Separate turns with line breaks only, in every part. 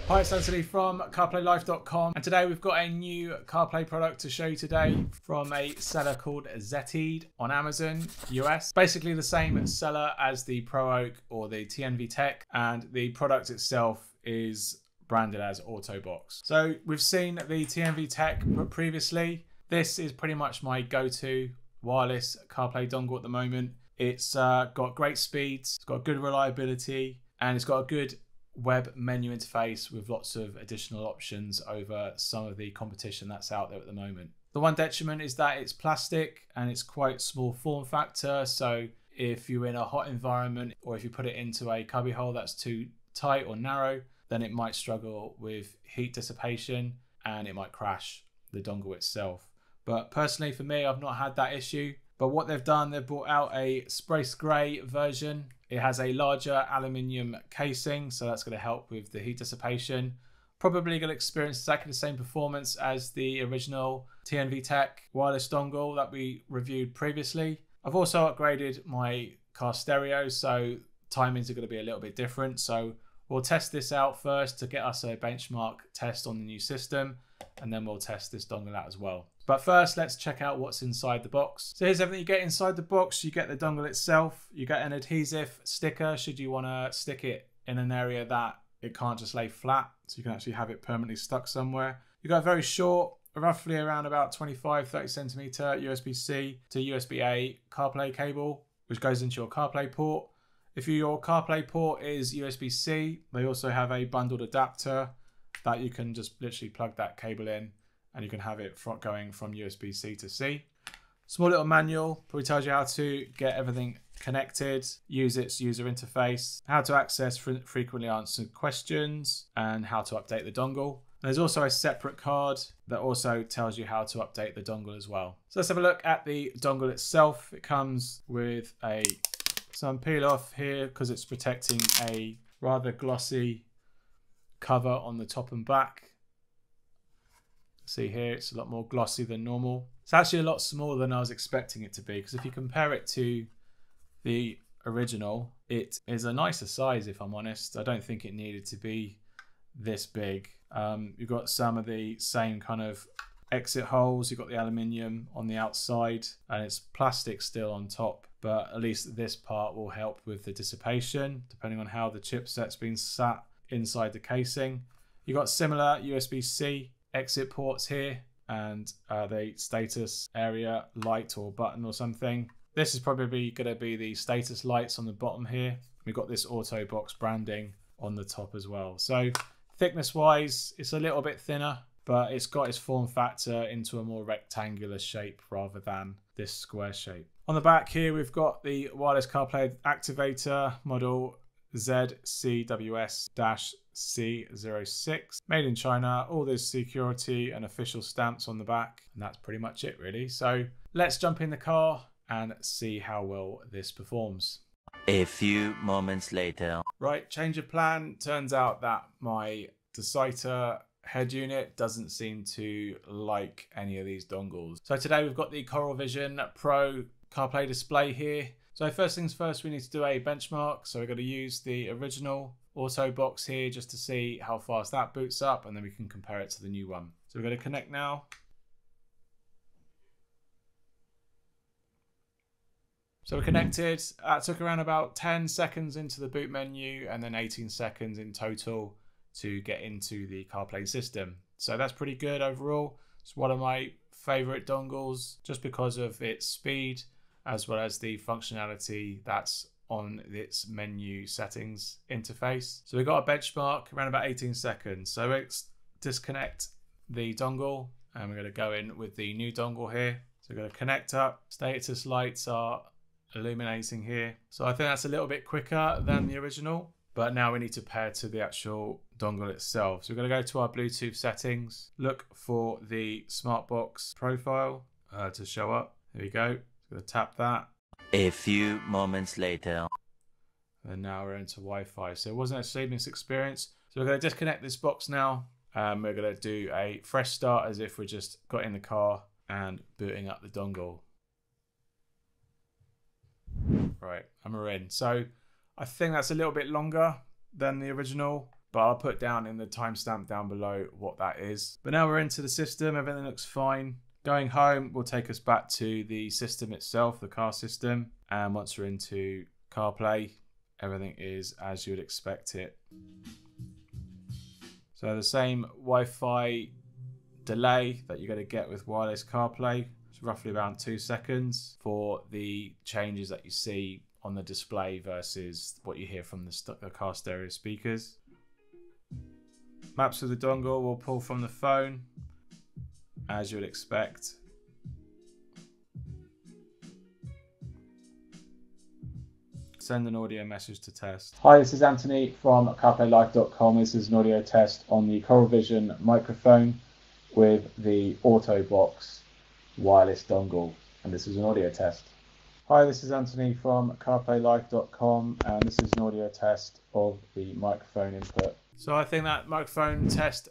Hi, it's Anthony from CarPlayLife.com, and today we've got a new CarPlay product to show you today from a seller called ZETEADE on Amazon US. Basically the same seller as the Pro Oak or the TNV Tech, and the product itself is branded as AutoBox. So we've seen the TNV Tech previously. This is pretty much my go-to wireless CarPlay dongle at the moment. It's got great speeds, it's got good reliability, and it's got a good web menu interface with lots of additional options over some of the competition that's out there at the moment. The one detriment is that it's plastic and it's quite small form factor, so if you're in a hot environment or if you put it into a cubby hole that's too tight or narrow, then it might struggle with heat dissipation and it might crash the dongle itself. But personally for me, I've not had that issue. But what they've done, they've brought out a space grey version. It has a larger aluminium casing, so that's going to help with the heat dissipation. Probably going to experience exactly the same performance as the original TNV Tech wireless dongle that we reviewed previously. I've also upgraded my car stereo, so timings are going to be a little bit different. So we'll test this out first to get us a benchmark test on the new system, and then we'll test this dongle out as well. But first, let's check out what's inside the box. So here's everything you get inside the box. You get the dongle itself. You get an adhesive sticker should you want to stick it in an area that it can't just lay flat. So you can actually have it permanently stuck somewhere. You got a very short, roughly around about 25-30 centimeter USB-C to USB-A CarPlay cable, which goes into your CarPlay port. If your CarPlay port is USB-C, they also have a bundled adapter that you can just literally plug that cable in, and you can have it going from USB-C to C. Small little manual, probably tells you how to get everything connected, use its user interface, how to access frequently answered questions, and how to update the dongle. And there's also a separate card that also tells you how to update the dongle as well. So let's have a look at the dongle itself. It comes with some peel off here because it's protecting a rather glossy cover on the top and back. See here, it's a lot more glossy than normal. It's actually a lot smaller than I was expecting it to be, because if you compare it to the original, it is a nicer size, if I'm honest. I don't think it needed to be this big. You've got some of the same kind of exit holes. You've got the aluminium on the outside, and it's plastic still on top, but at least this part will help with the dissipation, depending on how the chipset's been sat inside the casing. You've got similar USB-C exit ports here, and the status area light or button or something. This is probably going to be the status lights on the bottom here. We've got this AutoBox branding on the top as well. So thickness wise, it's a little bit thinner, but it's got its form factor into a more rectangular shape rather than this square shape. On the back here, we've got the wireless CarPlay activator model ZCWS-C06, made in China. All this security and official stamps on the back, and that's pretty much it really. So let's jump in the car and see how well this performs.
A few moments later.
Right, change of plan. Turns out that my ZETEADE head unit doesn't seem to like any of these dongles. So today we've got the Coral Vision Pro CarPlay display here. So first things first, we need to do a benchmark. So we're going to use the original AutoBox here just to see how fast that boots up, and then we can compare it to the new one. So we're going to connect now. So we're connected. It took around about 10 seconds into the boot menu, and then 18 seconds in total to get into the CarPlay system. So that's pretty good overall. It's one of my favorite dongles just because of its speed, as well as the functionality that's on its menu settings interface. So we've got a benchmark around about 18 seconds. So let's disconnect the dongle, and we're going to go in with the new dongle here. So we're going to connect up. Status lights are illuminating here. So I think that's a little bit quicker than the original, but now we need to pair to the actual dongle itself. So we're going to go to our Bluetooth settings, look for the Smartbox profile to show up. There we go. Going to tap that.
A few moments later.
And now we're into Wi-Fi. So it wasn't a seamless experience. So we're going to disconnect this box now. We're going to do a fresh start as if we just got in the car and booting up the dongle. Right, and we're in. So I think that's a little bit longer than the original, but I'll put down in the timestamp down below what that is. But now we're into the system, everything looks fine. Going home will take us back to the system itself, the car system. And once we're into CarPlay, everything is as you would expect it. So the same Wi-Fi delay that you're going to get with wireless CarPlay. It's roughly around 2 seconds for the changes that you see on the display versus what you hear from the car stereo speakers. Maps of the dongle will pull from the phone, as you would expect. Send an audio message to test. Hi, this is Anthony from CarPlayLife.com. This is an audio test on the Coral Vision microphone with the AutoBox wireless dongle, and this is an audio test. Hi, this is Anthony from CarPlayLife.com, and this is an audio test of the microphone input. So I think that microphone test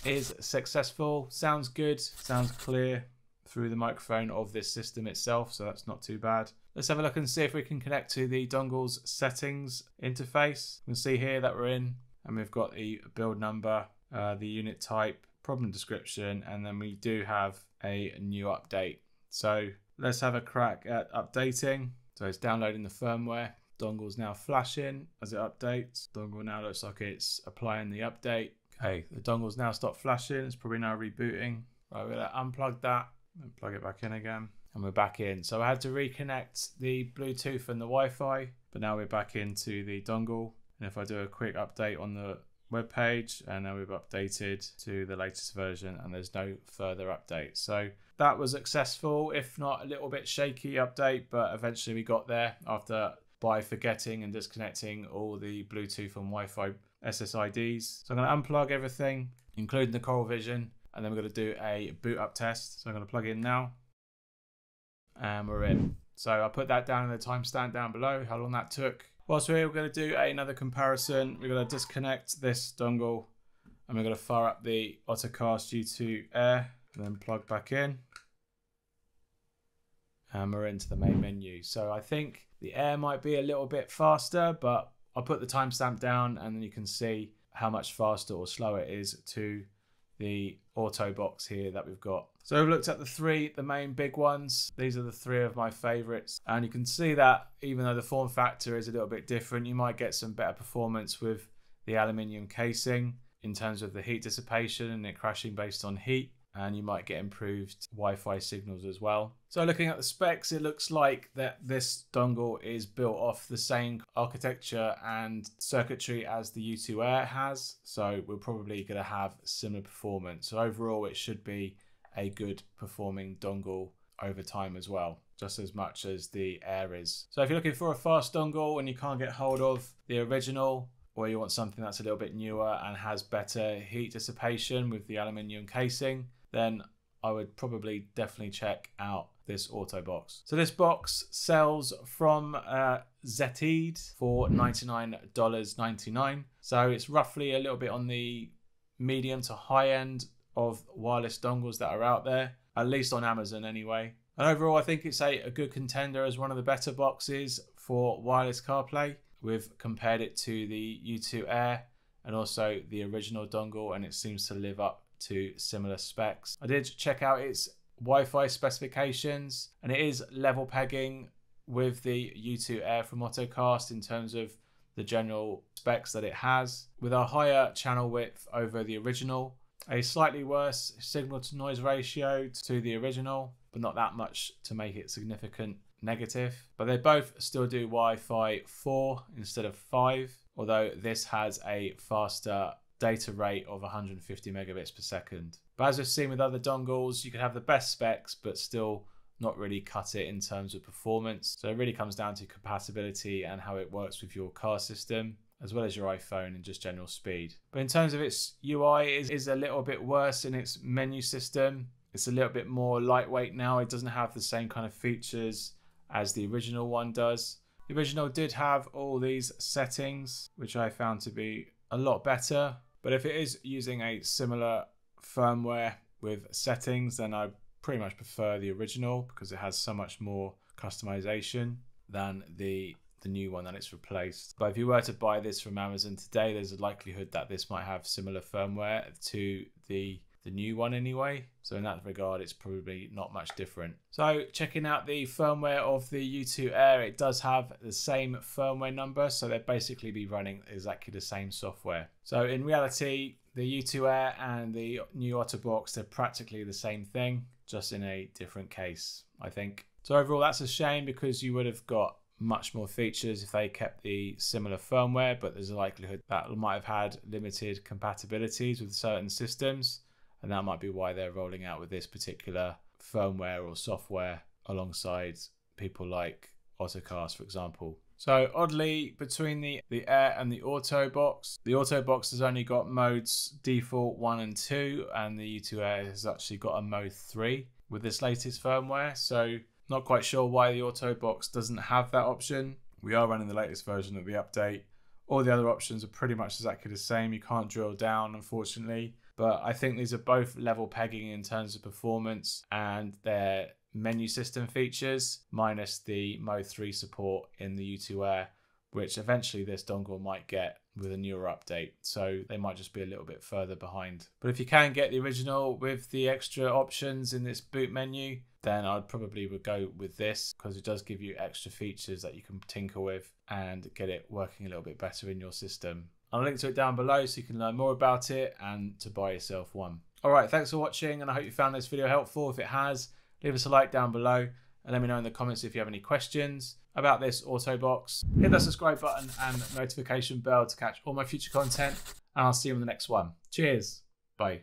is successful. Sounds good, sounds clear through the microphone of this system itself, so that's not too bad. Let's have a look and see if we can connect to the dongle's settings interface. You can see here that we're in, and we've got the build number, the unit type, problem description, and then we do have a new update. So let's have a crack at updating. So it's downloading the firmware. Dongle's now flashing as it updates. Dongle now looks like it's applying the update. Okay, the dongle's now stopped flashing. It's probably now rebooting. Right, we're gonna unplug that and plug it back in again. And we're back in. So I had to reconnect the Bluetooth and the Wi-Fi, but now we're back into the dongle. And if I do a quick update on the web page, and now we've updated to the latest version, and there's no further updates. So that was successful, if not a little bit shaky update, but eventually we got there by forgetting and disconnecting all the Bluetooth and Wi-Fi SSIDs. So I'm going to unplug everything, including the Coral Vision, and then we're going to do a boot up test. So I'm going to plug in now, and we're in. So I'll put that down in the timestamp down below, how long that took. Whilst we're going to do another comparison, we're going to disconnect this dongle, and we're going to fire up the Ottocast U2-Air, and then plug back in. And we're into the main menu. So I think the Air might be a little bit faster, but I'll put the timestamp down, and then you can see how much faster or slower it is to the AutoBox here that we've got. So we've looked at the main big ones. These are the 3 of my favorites. And you can see that even though the form factor is a little bit different, you might get some better performance with the aluminium casing in terms of the heat dissipation and it crashing based on heat. And you might get improved Wi-Fi signals as well. So looking at the specs, it looks like that this dongle is built off the same architecture and circuitry as the U2-Air has. So we're probably going to have similar performance. So overall, it should be a good performing dongle over time as well, just as much as the Air is. So if you're looking for a fast dongle and you can't get hold of the original, or you want something that's a little bit newer and has better heat dissipation with the aluminium casing, then I would probably definitely check out this AutoBox. So this box sells from ZETEADE for $99.99. So it's roughly a little bit on the medium to high end of wireless dongles that are out there, at least on Amazon anyway. And overall, I think it's a good contender as one of the better boxes for wireless CarPlay. We've compared it to the U2-Air and also the original dongle, and it seems to live up to similar specs. I did check out its Wi-Fi specifications, and it is level pegging with the U2-Air from Ottocast in terms of the general specs that it has, with a higher channel width over the original, a slightly worse signal to noise ratio to the original, but not that much to make it significant negative. But they both still do Wi-Fi 4 instead of 5, although this has a faster data rate of 150 megabits per second. But as we've seen with other dongles, you can have the best specs but still not really cut it in terms of performance. So it really comes down to compatibility and how it works with your car system, as well as your iPhone and just general speed. But in terms of its UI, it is a little bit worse in its menu system. It's a little bit more lightweight now. It doesn't have the same kind of features as the original one does. The original did have all these settings, which I found to be a lot better. But if it is using a similar firmware with settings, then I pretty much prefer the original because it has so much more customization than the the new one that it's replaced. But if you were to buy this from Amazon today, there's a likelihood that this might have similar firmware to the new one anyway. So in that regard, it's probably not much different. So checking out the firmware of the U2-Air, it does have the same firmware number. So they'd basically be running exactly the same software. So in reality, the U2-Air and the new AutoBox, they're practically the same thing, just in a different case, I think. So overall, that's a shame because you would have got much more features if they kept the similar firmware, but there's a likelihood that might have had limited compatibilities with certain systems. And that might be why they're rolling out with this particular firmware or software alongside people like Ottocast, for example. So oddly, between the Air and the AutoBox has only got modes default 1 and 2, and the U2-Air has actually got a mode 3 with this latest firmware. So not quite sure why the AutoBox doesn't have that option. We are running the latest version of the update. All the other options are pretty much exactly the same. You can't drill down, unfortunately. But I think these are both level pegging in terms of performance and their menu system features, minus the Mode 3 support in the U2-Air, which eventually this dongle might get with a newer update. So they might just be a little bit further behind. But if you can get the original with the extra options in this boot menu, then I'd probably would go with this because it does give you extra features that you can tinker with and get it working a little bit better in your system. I'll link to it down below so you can learn more about it and to buy yourself one. Alright, thanks for watching, and I hope you found this video helpful. If it has, leave us a like down below and let me know in the comments if you have any questions about this AutoBox. Hit that subscribe button and notification bell to catch all my future content, and I'll see you in the next one. Cheers. Bye.